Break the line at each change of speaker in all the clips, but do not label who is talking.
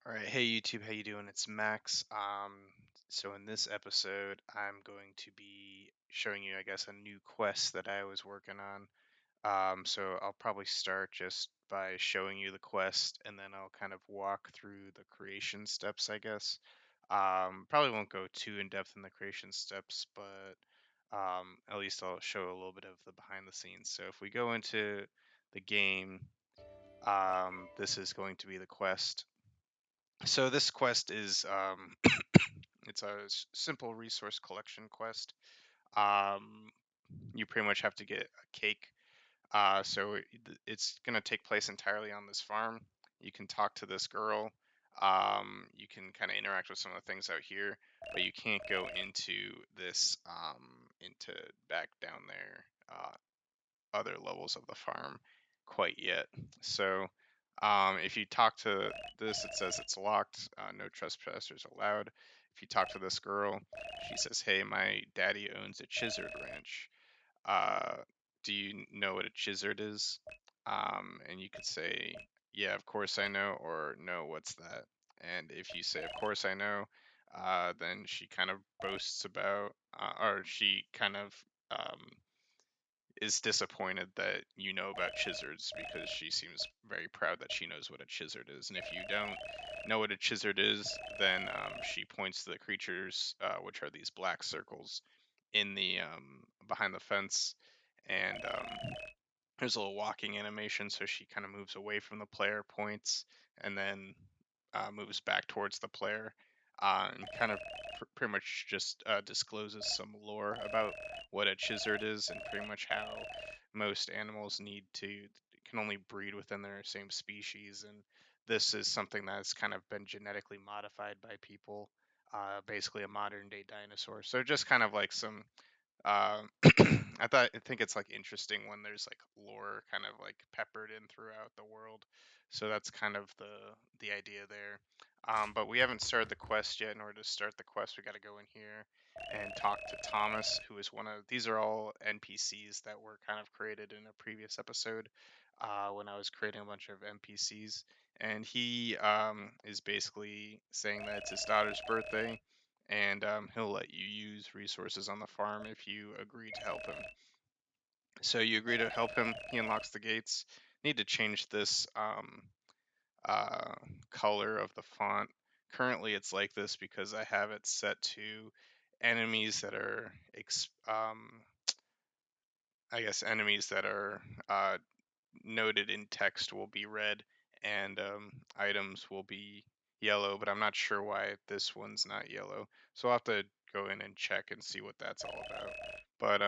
All right, hey YouTube, how you doing? It's Max. So in this episode, I'm going to be showing you, I guess, a new quest that I was working on. So I'll probably start just by showing you the quest, and then I'll kind of walk through the creation steps, I guess. Probably won't go too in depth in the creation steps, but at least I'll show a little bit of the behind the scenes. So if we go into the game, this is going to be the quest. So this quest is it's a simple resource collection quest. Um, you pretty much have to get a cake. It's gonna take place entirely on this farm. You can talk to this girl. You can kind of interact with some of the things out here, but you can't go into this into back down there. Other levels of the farm quite yet. So if you talk to this, it says it's locked, no trespassers allowed. If you talk to this girl, she says, "Hey, my daddy owns a chizard ranch. Uh, do you know what a chizard is?" And you could say, "Yeah, of course I know," or "No, what's that?" And if you say, "Of course I know," then she kind of boasts about, or she kind of um, is disappointed that you know about chizards because she seems very proud that she knows what a chizard is. And if you don't know what a chizard is, then she points to the creatures, which are these black circles in the behind the fence, and there's a little walking animation, so she kind of moves away from the player, points, and then moves back towards the player, and kind of pretty much just discloses some lore about what a chizard is and pretty much how most animals can only breed within their same species, and this is something that's kind of been genetically modified by people, basically a modern day dinosaur. So just kind of like some um, I think it's like interesting when there's like lore kind of like peppered in throughout the world. So that's kind of the idea there. But we haven't started the quest yet. In order to start the quest, we got to go in here and talk to Thomas, who is one of these are all NPCs that were kind of created in a previous episode when I was creating a bunch of NPCs. And he is basically saying that it's his daughter's birthday, and he'll let you use resources on the farm if you agree to help him. So you agree to help him. He unlocks the gates. Need to change this uh, color of the font. Currently, it's like this because I have it set to enemies that are, I guess, enemies that are noted in text will be red, and items will be yellow, but I'm not sure why this one's not yellow. So I'll have to go in and check and see what that's all about. But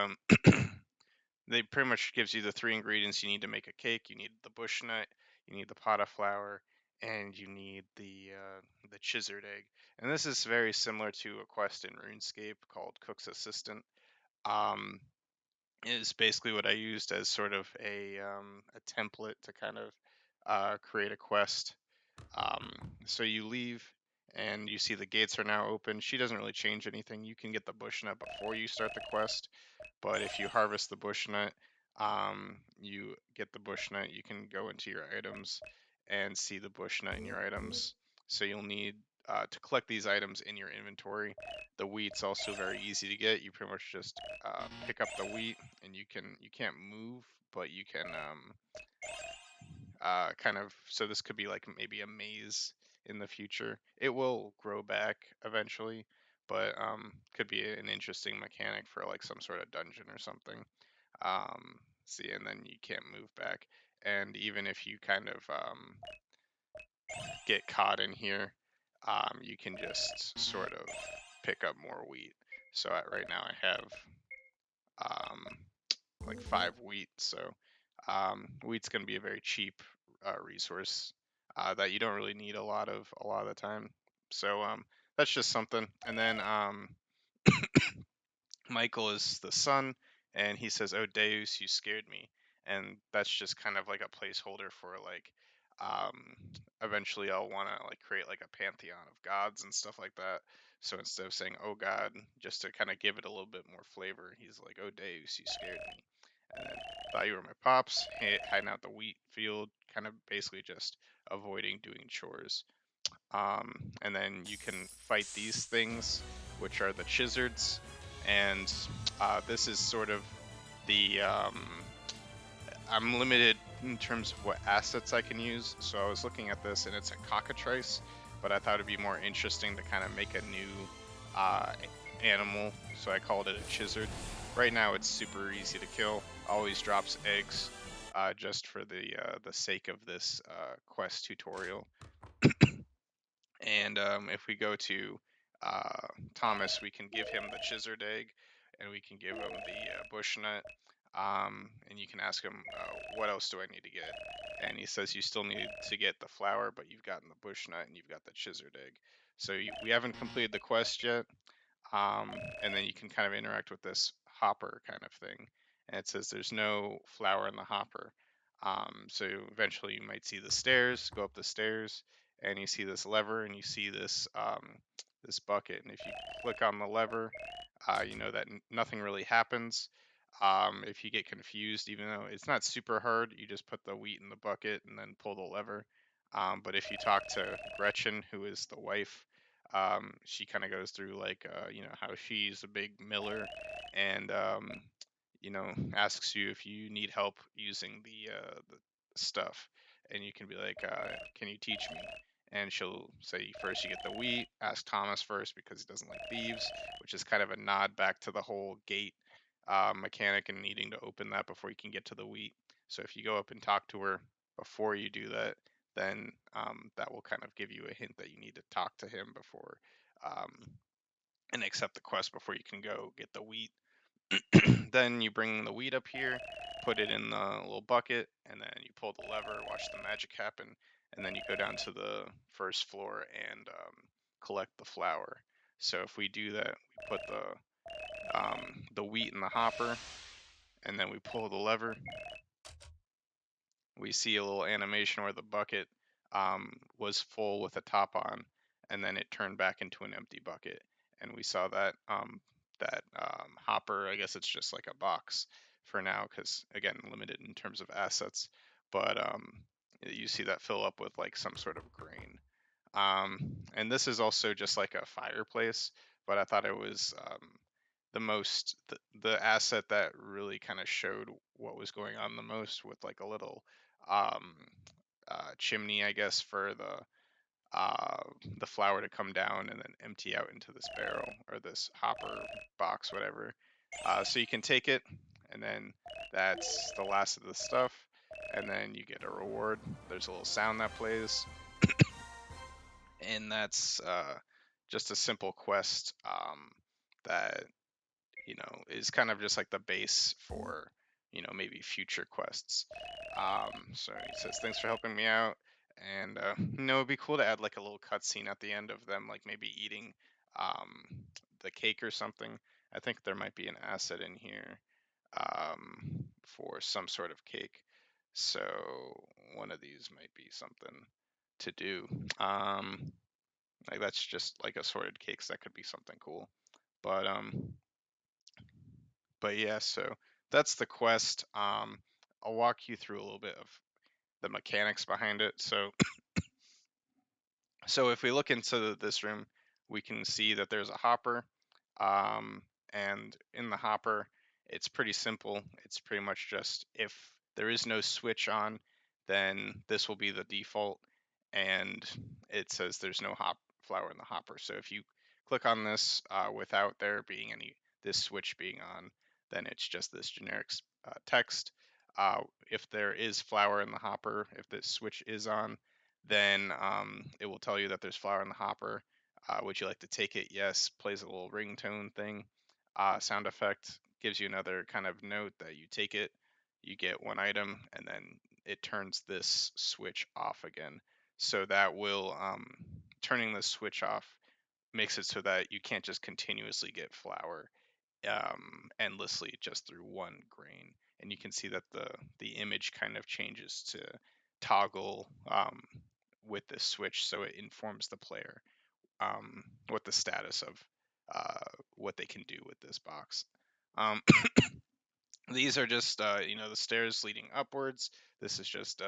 they pretty much gives you the three ingredients you need to make a cake. You need the bushnut, you need the pot of flour, and you need the chizard egg. And this is very similar to a quest in RuneScape called Cook's Assistant. Um, is basically what I used as sort of a template to kind of create a quest. Um, so you leave and you see the gates are now open. She doesn't really change anything. You can get the bushnut before you start the quest, but if you harvest the bushnut, you get the bushnut. You can go into your items and see the bushnut in your items. So you'll need to collect these items in your inventory. The wheat's also very easy to get. You pretty much just pick up the wheat, and you can't move, but you can kind of, so this could be like maybe a maze in the future. It will grow back eventually, but could be an interesting mechanic for like some sort of dungeon or something. See, and then you can't move back. And even if you kind of get caught in here, you can just sort of pick up more wheat. So right now I have um, like 5 wheat. So wheat's going to be a very cheap resource that you don't really need a lot of the time. So that's just something. And then Michael is the son, and he says, "Oh Deus, you scared me," and that's just kind of like a placeholder for like um, eventually I'll want to like create like a pantheon of gods and stuff like that. So instead of saying "Oh God," just to kind of give it a little bit more flavor, he's like, "Oh Deus, you scared me," and then thought you were my pops, hiding out the wheat field, kind of basically just avoiding doing chores. And then you can fight these things, which are the chizards, and this is sort of the I'm limited in terms of what assets I can use. So I was looking at this, and it's a cockatrice, but I thought it'd be more interesting to kind of make a new animal, so I called it a chizard. Right now, it's super easy to kill. Always drops eggs, just for the sake of this quest tutorial. And if we go to Thomas, we can give him the chizard egg, and we can give him the bushnut. And you can ask him, what else do I need to get? And he says you still need to get the flower, but you've gotten the bushnut and you've got the chizard egg. So we haven't completed the quest yet. And then you can kind of interact with this hopper kind of thing. And it says there's no flower in the hopper. So eventually you might see the stairs, go up the stairs, and you see this lever, and you see this this bucket. And if you click on the lever, you know that nothing really happens. If you get confused, even though it's not super hard, you just put the wheat in the bucket and then pull the lever. But if you talk to Gretchen, who is the wife, she kind of goes through like you know, how she's a big miller, and you know, asks you if you need help using the stuff, and you can be like, can you teach me? And she'll say first you get the wheat. Ask Thomas first because he doesn't like thieves, which is kind of a nod back to the whole gate mechanic and needing to open that before you can get to the wheat. So if you go up and talk to her before you do that, then that will kind of give you a hint that you need to talk to him before um, and accept the quest before you can go get the wheat. Then you bring the wheat up here, put it in the little bucket, and then you pull the lever, watch the magic happen, and then you go down to the first floor and collect the flour. So if we do that, we put the wheat in the hopper, and then we pull the lever. We see a little animation where the bucket was full with a top on, and then it turned back into an empty bucket. And we saw that hopper. I guess it's just like a box for now, because again, limited in terms of assets. But you see that fill up with like some sort of grain. And this is also just like a fireplace, but I thought it was the asset that really kind of showed what was going on the most, with like a little um, chimney, I guess, for the flour to come down and then empty out into this barrel or this hopper box, whatever. So you can take it, and then that's the last of the stuff, and then you get a reward. There's a little sound that plays, and that's just a simple quest that, you know, is kind of just like the base for, you know, maybe future quests. So he says, thanks for helping me out. And, you know, it'd be cool to add like a little cutscene at the end of them, like maybe eating the cake or something. I think there might be an asset in here for some sort of cake. So one of these might be something to do. Like that's just like assorted cakes. That could be something cool. But yeah, so that's the quest. I'll walk you through a little bit of the mechanics behind it. So if we look into this room, we can see that there's a hopper. And in the hopper, it's pretty simple. It's pretty much just if there is no switch on, then this will be the default. And it says there's no flower in the hopper. So if you click on this without there being this switch being on, then it's just this generic text. If there is flour in the hopper, if this switch is on, then it will tell you that there's flour in the hopper. Would you like to take it? Yes. Plays a little ringtone thing. Sound effect gives you another kind of note that you take it, you get one item, and then it turns this switch off again. So that will, turning the switch off makes it so that you can't just continuously get flour endlessly just through one grain. And you can see that the image kind of changes to toggle with this switch, so it informs the player what the status of what they can do with this box. These are just you know, the stairs leading upwards. This is just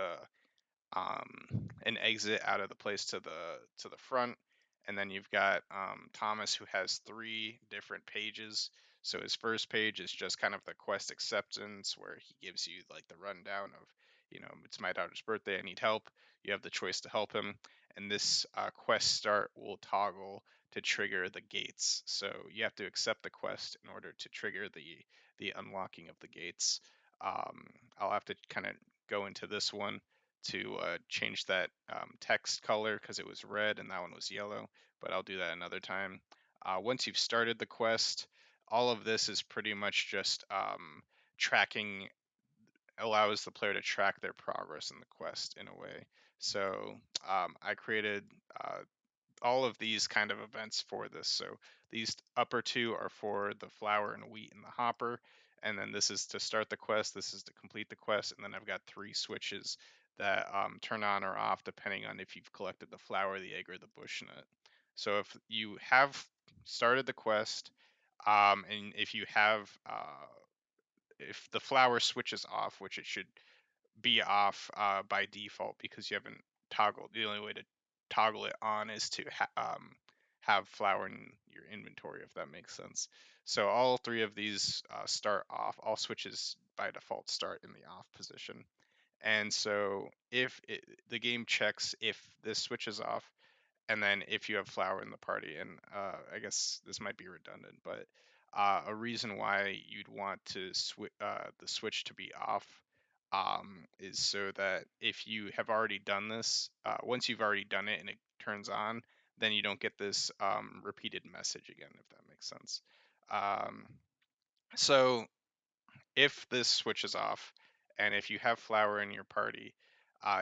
an exit out of the place to the front. And then you've got Thomas, who has 3 different pages. So his first page is just kind of the quest acceptance, where he gives you like the rundown of, it's my daughter's birthday, I need help. You have the choice to help him, and this quest start will toggle to trigger the gates. So you have to accept the quest in order to trigger the unlocking of the gates. I'll have to kind of go into this one to change that text color, because it was red and that one was yellow, but I'll do that another time. Once you've started the quest, all of this is pretty much just tracking, allows the player to track their progress in the quest in a way. So I created all of these kind of events for this. So these upper 2 are for the flour and wheat in the hopper, and then this is to start the quest, this is to complete the quest, and then I've got 3 switches that turn on or off depending on if you've collected the flour, the egg, or the bushnut. So if you have started the quest, and if the flour switches off, which it should be off by default because you haven't toggled. The only way to toggle it on is to have flour in your inventory, if that makes sense. So all 3 of these start off. All switches by default start in the off position. And so if the game checks if this switches off, and then if you have flour in the party, and I guess this might be redundant, but a reason why you'd want to the switch to be off is so that if you have already done this, once you've already done it and it turns on, then you don't get this repeated message again, if that makes sense. Um, so if this switches off, and if you have flour in your party,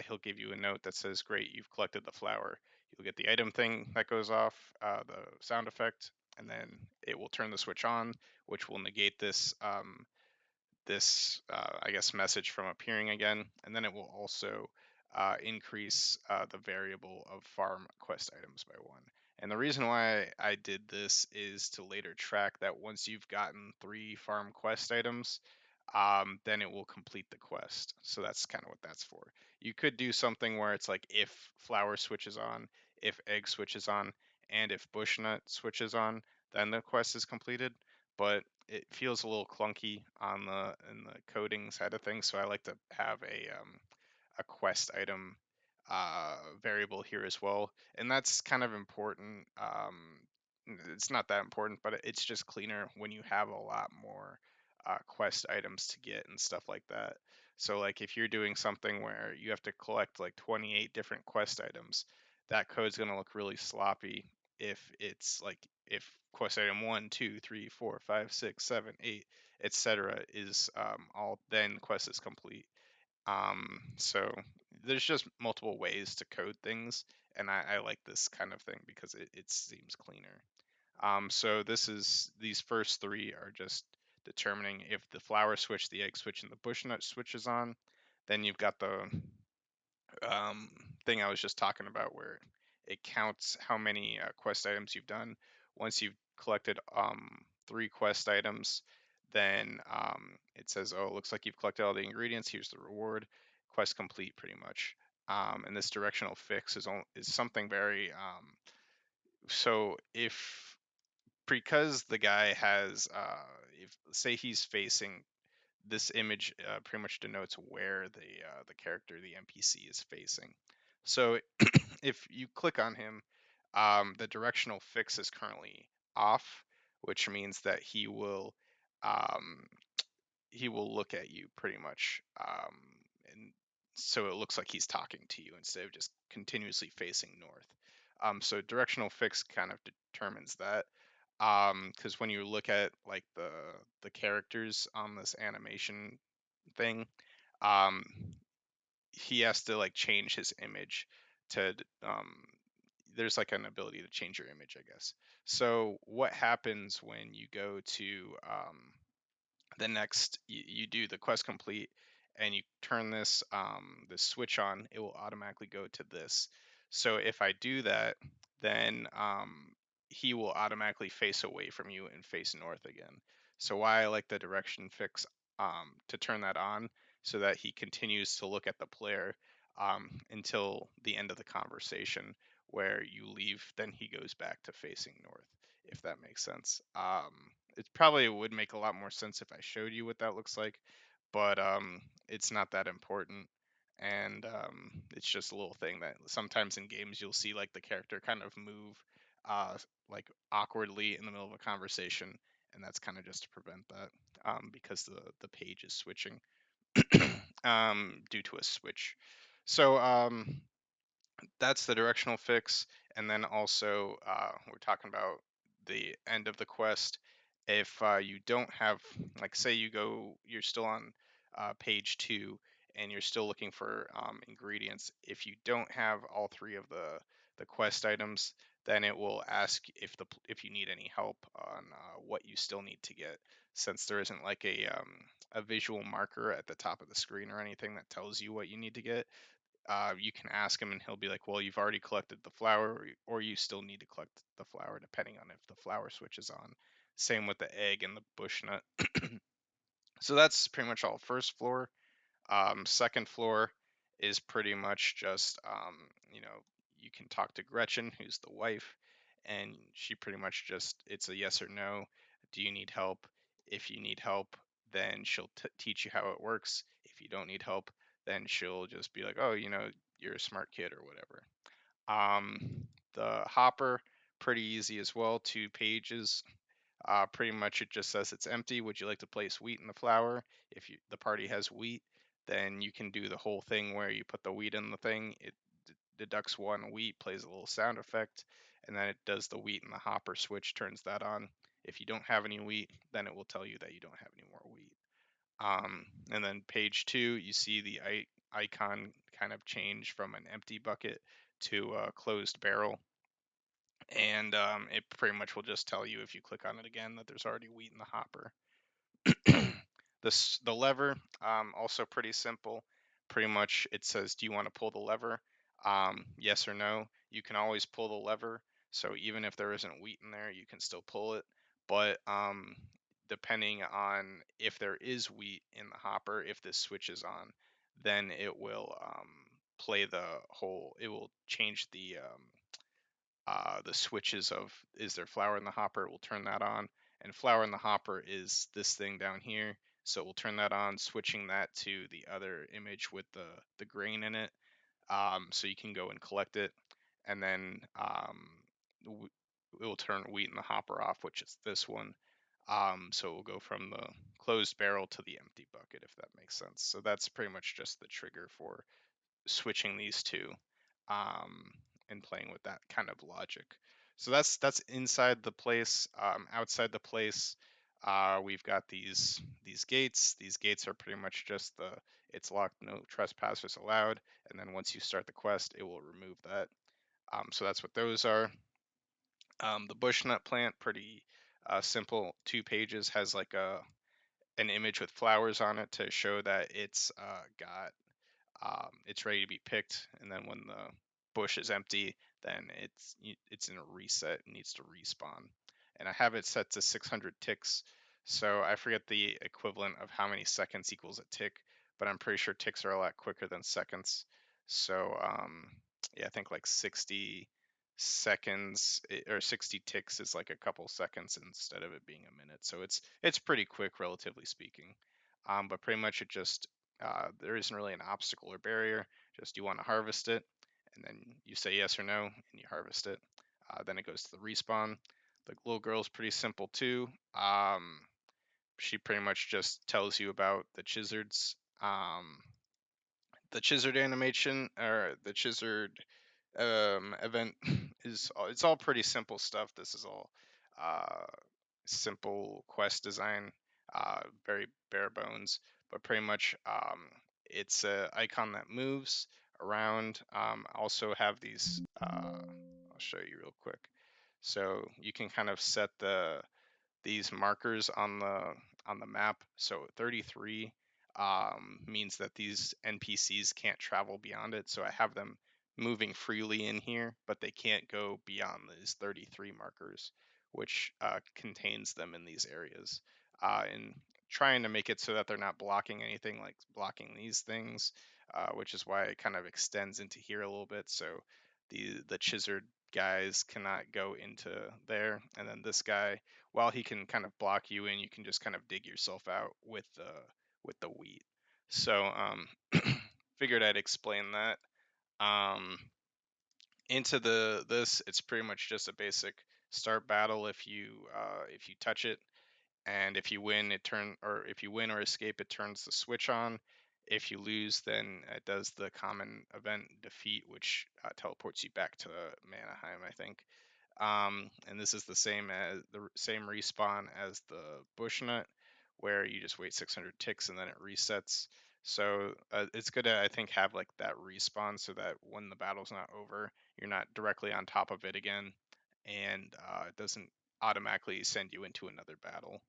he'll give you a note that says, "Great, you've collected the flour." You'll get the item thing that goes off, the sound effect, and then it will turn the switch on, which will negate this I guess message from appearing again, and then it will also increase the variable of farm quest items by 1. And the reason why I did this is to later track that once you've gotten 3 farm quest items, then it will complete the quest. So that's kind of what that's for. You could do something where it's like if flour switches on, if egg switches on, and if bushnut switches on, then the quest is completed. But it feels a little clunky on the coding side of things, so I like to have a quest item variable here as well, and that's kind of important. It's not that important, but it's just cleaner when you have a lot more quest items to get and stuff like that. So like if you're doing something where you have to collect like 28 different quest items, that code's going to look really sloppy if it's like if quest item 1, 2, 3, 4, 5, 6, 7, 8, etc. is all, then quest is complete. So there's just multiple ways to code things, and I like this kind of thing because it seems cleaner. So these first 3 are just determining if the flour switch, the egg switch, and the bushnut switch is on. Then you've got the um, thing I was just talking about, where it counts how many quest items you've done. Once you've collected 3 quest items, then it says, "Oh, it looks like you've collected all the ingredients. Here's the reward. Quest complete," pretty much. And this directional fix is something very so if because the guy has if say he's facing this image, pretty much denotes where the character, the NPC, is facing. So if you click on him, the directional fix is currently off, which means that um, he will look at you pretty much, and so it looks like he's talking to you instead of just continuously facing north. So directional fix kind of determines that, because when you look at like the characters on this animation thing, um, he has to like change his image to there's like an ability to change your image, I guess. So what happens when you go to the next you do the quest complete and you turn this switch on, it will automatically go to this. So if I do that, then he will automatically face away from you and face north again. So why I like the direction fix to turn that on, so that he continues to look at the player, until the end of the conversation where you leave. Then he goes back to facing north, if that makes sense. It probably would make a lot more sense if I showed you what that looks like, but it's not that important. And it's just a little thing that sometimes in games you'll see like the character kind of move uh, like awkwardly in the middle of a conversation, and that's kind of just to prevent that because the page is switching due to a switch. So that's the directional fix. And then also, we're talking about the end of the quest. If you don't have, like, say you're still on page 2 and you're still looking for ingredients. If you don't have all 3 of the quest items, then it will ask if you need any help on what you still need to get, since there isn't like a visual marker at the top of the screen or anything that tells you what you need to get. You can ask him and he'll be like, well, you've already collected the flower, or you still need to collect the flower, depending on if the flower switch is on. Same with the egg and the bushnut. So that's pretty much all first floor. Second floor is pretty much just, you can talk to Gretchen, who's the wife, and she pretty much just, it's a yes or no. Do you need help? If you need help, then she'll teach you how it works. If you don't need help, then she'll just be like, oh, you're a smart kid or whatever. The hopper, pretty easy as well, 2 pages. Pretty much it just says it's empty. Would you like to place wheat in the flour? If the party has wheat, then you can do the whole thing where you put the wheat in the thing. It deducts 1 wheat, plays a little sound effect, and then it does the wheat in the hopper switch, turns that on. If you don't have any wheat, then it will tell you that you don't have any more wheat. And then page 2, you see the icon kind of change from an empty bucket to a closed barrel. And it pretty much will just tell you if you click on it again that there's already wheat in the hopper. The lever, also pretty simple. Pretty much it says, do you want to pull the lever? Yes or no. You can always pull the lever. So even if there isn't wheat in there, you can still pull it. But depending on if there is wheat in the hopper, if this switch is on, then it will it will change the switches of, is there flour in the hopper? It will turn that on. And flour in the hopper is this thing down here. So we'll turn that on, switching that to the other image with the grain in it. So you can go and collect it. And then it will turn wheat in the hopper off, which is this one. So it will go from the closed barrel to the empty bucket, if that makes sense. So that's pretty much just the trigger for switching these two, um, and playing with that kind of logic. So that's inside the place. Outside the place, we've got these gates. These gates are pretty much just it's locked, no trespassers allowed. And then once you start the quest, it will remove that. So that's what those are. The bushnut plant, pretty simple. 2 pages, has like an image with flowers on it to show that it's ready to be picked. And then when the bush is empty, then it's in a reset and needs to respawn. And I have it set to 600 ticks, so I forget the equivalent of how many seconds equals a tick, but I'm pretty sure ticks are a lot quicker than seconds. So yeah, I think like 60 seconds or 60 ticks is like a couple seconds instead of it being a minute. So it's pretty quick, relatively speaking. But pretty much it just there isn't really an obstacle or barrier. Just you want to harvest it, and then you say yes or no, and you harvest it. Then it goes to the respawn. The little girl's pretty simple too. She pretty much just tells you about the chizards. The chizard animation, or the chizard event, it's all pretty simple stuff. This is all uh, simple quest design, very bare bones, but pretty much it's a icon that moves around. Also have these. I'll show you real quick. So you can kind of set these markers on the map. So 33 means that these NPCs can't travel beyond it. So I have them moving freely in here, but they can't go beyond these 33 markers, which contains them in these areas. And trying to make it so that they're not blocking anything, like blocking these things. which is why it kind of extends into here a little bit. So the chizard guys cannot go into there, and then this guy, while he can kind of block you in, you can just kind of dig yourself out with the wheat. So figured I'd explain that. Um, into this, it's pretty much just a basic start battle. If you touch it, and if you win, if you win or escape, it turns the switch on. If you lose, then it does the common event defeat, which teleports you back to Manaheim, I think. And this is the same respawn as the bushnut, where you just wait 600 ticks and then it resets. So it's good to, I think, have like that respawn so that when the battle's not over, you're not directly on top of it again, and it doesn't automatically send you into another battle.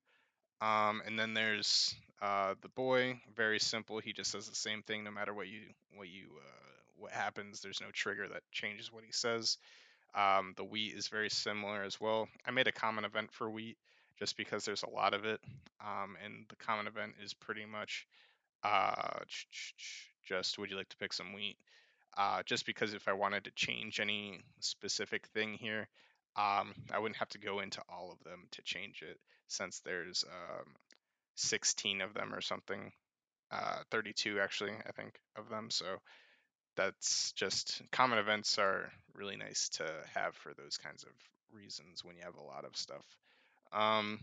And then there's the boy, very simple. He just says the same thing no matter what happens. There's no trigger that changes what he says. The wheat is very similar as well. I made a common event for wheat just because there's a lot of it, and the common event is pretty much just would you like to pick some wheat? Just because if I wanted to change any specific thing here, I wouldn't have to go into all of them to change it, since there's 16 of them or something, 32 actually, I think, of them. So that's just common events are really nice to have for those kinds of reasons when you have a lot of stuff. Um,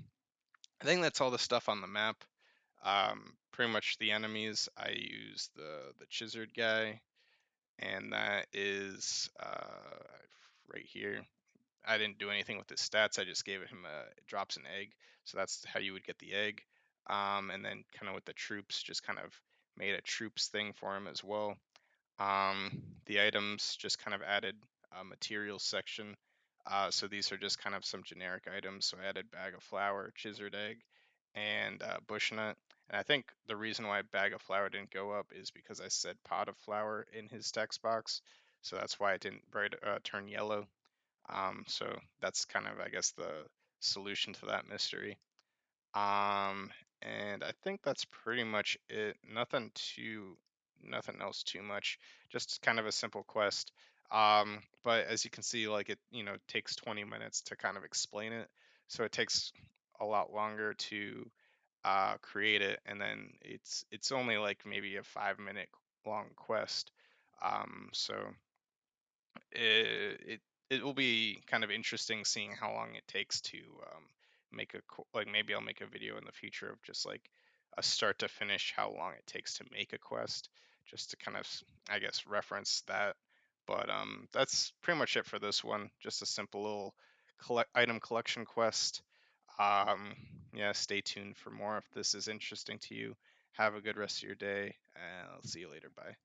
I think that's all the stuff on the map. Pretty much the enemies, I use the chizard guy, and that is right here. I didn't do anything with his stats. I just gave him drops an egg, so that's how you would get the egg. And then kind of with the troops, just kind of made a troops thing for him as well. The items just kind of added a materials section. So these are just kind of some generic items. So I added bag of flour, chizard egg, and bushnut. And I think the reason why bag of flour didn't go up is because I said pot of flour in his text box. So that's why it didn't turn yellow. So that's kind of, I guess, the solution to that mystery. And I think that's pretty much it. Nothing else too much. Just kind of a simple quest. But as you can see, like it takes 20 minutes to kind of explain it. So it takes a lot longer to create it, and then it's only like maybe a 5 minute long quest. So it will be kind of interesting seeing how long it takes to make like maybe I'll make a video in the future of just like a start to finish how long it takes to make a quest, just to kind of I guess reference that. But that's pretty much it for this one. Just a simple little item collection quest. Yeah, stay tuned for more if this is interesting to you. Have a good rest of your day, and I'll see you later. Bye.